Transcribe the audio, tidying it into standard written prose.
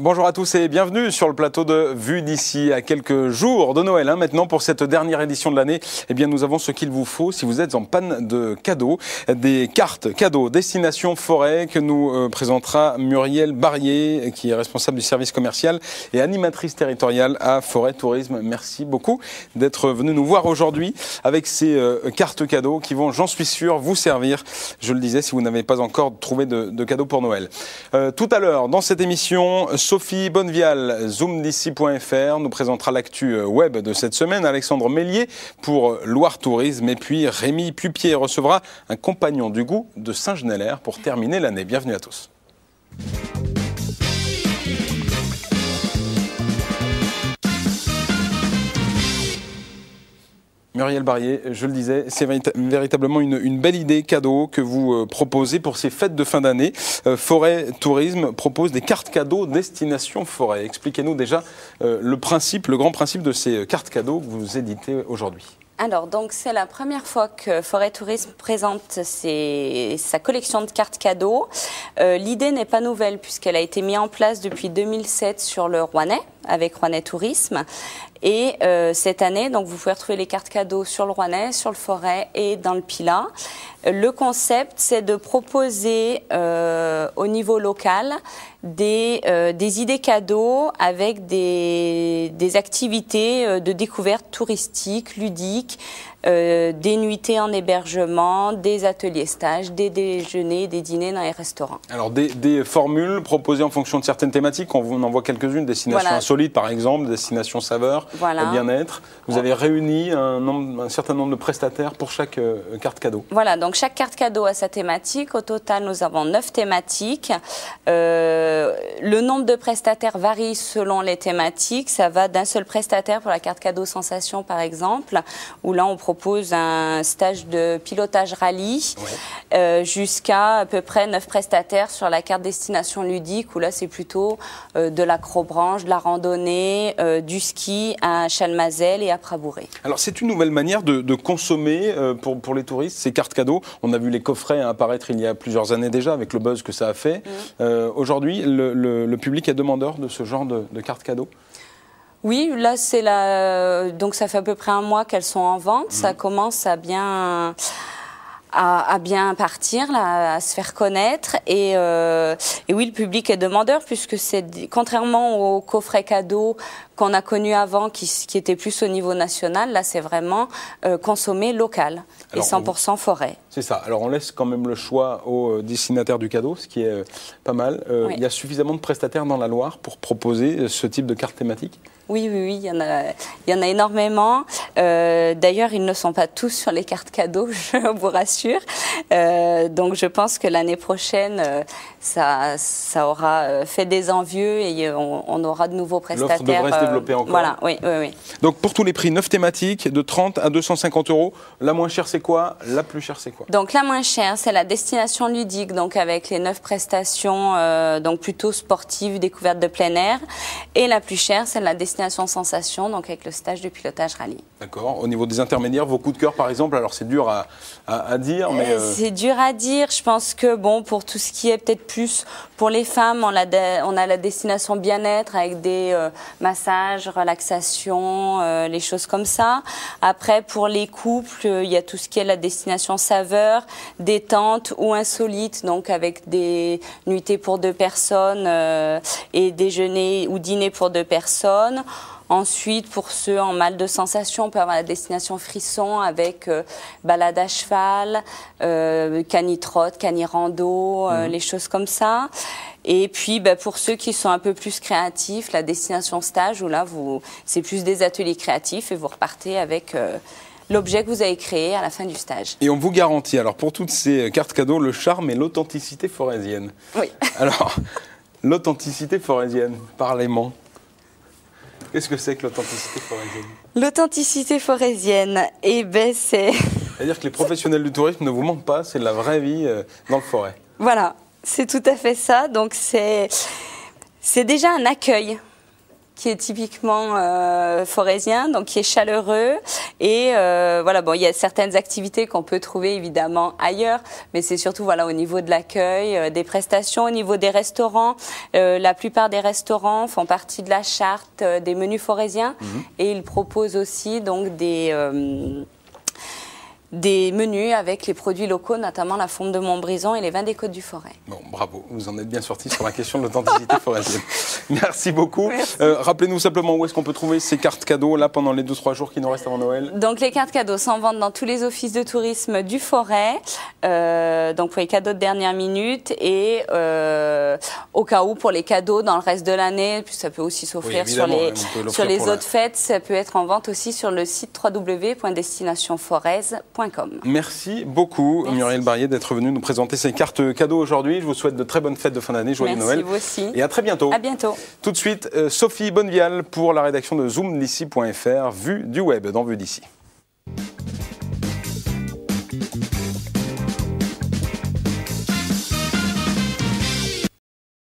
Bonjour à tous et bienvenue sur le plateau de Vue d'ici. À quelques jours de Noël maintenant pour cette dernière édition de l'année, eh bien nous avons ce qu'il vous faut si vous êtes en panne de cadeaux. Des cartes cadeaux destination forêt que nous présentera Muriel Barrier, qui est responsable du service commercial et animatrice territoriale à Forêt Tourisme. Merci beaucoup d'être venu nous voir aujourd'hui avec ces cartes cadeaux qui vont, j'en suis sûr, vous servir. Je le disais, si vous n'avez pas encore trouvé de cadeaux pour Noël. Tout à l'heure, dans cette émission, Sophie Bonnevial, zoomd'ici.fr, nous présentera l'actu web de cette semaine. Alexandre Mélier pour Loire Tourisme. Et puis Rémi Pupier recevra un compagnon du goût de Saint-Genélaire pour terminer l'année. Bienvenue à tous. Muriel Barrier, je le disais, c'est véritablement une belle idée cadeau que vous proposez pour ces fêtes de fin d'année. Forêt Tourisme propose des cartes cadeaux destination forêt. Expliquez-nous déjà le grand principe de ces cartes cadeaux que vous éditez aujourd'hui. Alors, donc, c'est la première fois que Forêt Tourisme présente sa collection de cartes cadeaux. L'idée n'est pas nouvelle puisqu'elle a été mise en place depuis 2007 sur le Rouennais, avec Rouennais Tourisme. Et cette année, donc, vous pouvez retrouver les cartes cadeaux sur le Rouennais, sur le Forêt et dans le Pilat. Le concept, c'est de proposer au niveau local des idées cadeaux avec des activités de découverte touristique, ludique, des nuitées en hébergement, des ateliers stages, des déjeuners, des dîners dans les restaurants. Alors des formules proposées en fonction de certaines thématiques, on en voit quelques-unes, destination insolite par exemple, destination saveur, bien-être. Vous avez réuni un certain nombre de prestataires pour chaque carte cadeau. Voilà, donc chaque carte cadeau a sa thématique. Au total, nous avons 9 thématiques. Le nombre de prestataires varie selon les thématiques. Ça va d'un seul prestataire pour la carte cadeau sensation par exemple, où là on propose un stage de pilotage rallye, jusqu'à à peu près 9 prestataires sur la carte destination ludique, où là c'est plutôt de l'acrobranche, de la randonnée, du ski à Chalmazel et à Prabouré. Alors c'est une nouvelle manière de consommer pour les touristes ces cartes cadeaux. On a vu les coffrets apparaître il y a plusieurs années déjà avec le buzz que ça a fait. Aujourd'hui, le public est demandeur de ce genre de cartes cadeaux. Oui, là donc ça fait à peu près un mois qu'elles sont en vente. Ça commence à bien partir, là, à se faire connaître. Et oui, le public est demandeur puisque contrairement aux coffrets cadeaux qu'on a connus avant, qui étaient plus au niveau national, là c'est vraiment consommé local et 100% forêt. C'est ça. Alors on laisse quand même le choix aux destinataires du cadeau, ce qui est pas mal. Il y a suffisamment de prestataires dans la Loire pour proposer ce type de carte thématique ? Oui, il y en a énormément. D'ailleurs, ils ne sont pas tous sur les cartes cadeaux, je vous rassure. Donc, je pense que l'année prochaine, ça aura fait des envieux et on aura de nouveaux prestataires. L'offre devrait se développer encore. Voilà, oui. Donc, pour tous les prix, 9 thématiques, de 30 à 250 €. La moins chère, c'est quoi? La plus chère, c'est quoi? Donc, la moins chère, c'est la destination ludique, donc avec les 9 prestations, donc plutôt sportives, découvertes de plein air. Et la plus chère, c'est la destination sensation, donc avec le stage de pilotage rallye. D'accord. Au niveau des intermédiaires, vos coups de cœur par exemple, alors c'est dur à dire, mais... C'est dur à dire. Je pense que bon, pour tout ce qui est peut-être plus pour les femmes, on a la destination bien-être avec des massages, relaxation, les choses comme ça. Après, pour les couples, il y a tout ce qui est la destination saveur, détente ou insolite, donc avec des nuitées pour 2 personnes et déjeuner ou dîner pour 2 personnes. Ensuite, pour ceux en mal de sensation, on peut avoir la destination frisson avec balade à cheval, cani-trotte, cani-rando, les choses comme ça. Et puis, pour ceux qui sont un peu plus créatifs, la destination stage, où là, c'est plus des ateliers créatifs et vous repartez avec l'objet que vous avez créé à la fin du stage. Et on vous garantit, alors pour toutes ces cartes cadeaux, le charme et l'authenticité forésienne. Oui. Alors, l'authenticité forésienne, parlez-moi. Qu'est-ce que c'est que l'authenticité forésienne? L'authenticité forésienne, c'est... C'est-à-dire que les professionnels du tourisme ne vous mentent pas, c'est de la vraie vie dans le forêt. Voilà, c'est tout à fait ça. Donc c'est déjà un accueil. qui est typiquement forésien, donc qui est chaleureux. Et voilà, bon, il y a certaines activités qu'on peut trouver évidemment ailleurs, mais c'est surtout voilà au niveau de l'accueil, des prestations, au niveau des restaurants. La plupart des restaurants font partie de la charte des menus forésiens et ils proposent aussi donc des menus avec les produits locaux, notamment la fourme de Montbrison et les vins des Côtes du Forêt. Bon, bravo, vous en êtes bien sorti sur la question de l'authenticité forésienne. Merci beaucoup. Rappelez-nous simplement où est-ce qu'on peut trouver ces cartes cadeaux là pendant les 2-3 jours qui nous restent avant Noël. Donc les cartes cadeaux sont en vente dans tous les offices de tourisme du Forêt, donc pour les cadeaux de dernière minute et au cas où pour les cadeaux dans le reste de l'année, puis ça peut aussi s'offrir sur les autres fêtes, ça peut être en vente aussi sur le site www.destinationforez.com. Merci beaucoup Muriel Barrier d'être venue nous présenter ces cartes cadeaux aujourd'hui. Je vous souhaite de très bonnes fêtes de fin d'année, joyeux Noël. Merci vous aussi. Et à très bientôt. À bientôt. Tout de suite, Sophie Bonnevial pour la rédaction de zoomd'ici.fr, vue du web dans Vue d'ici.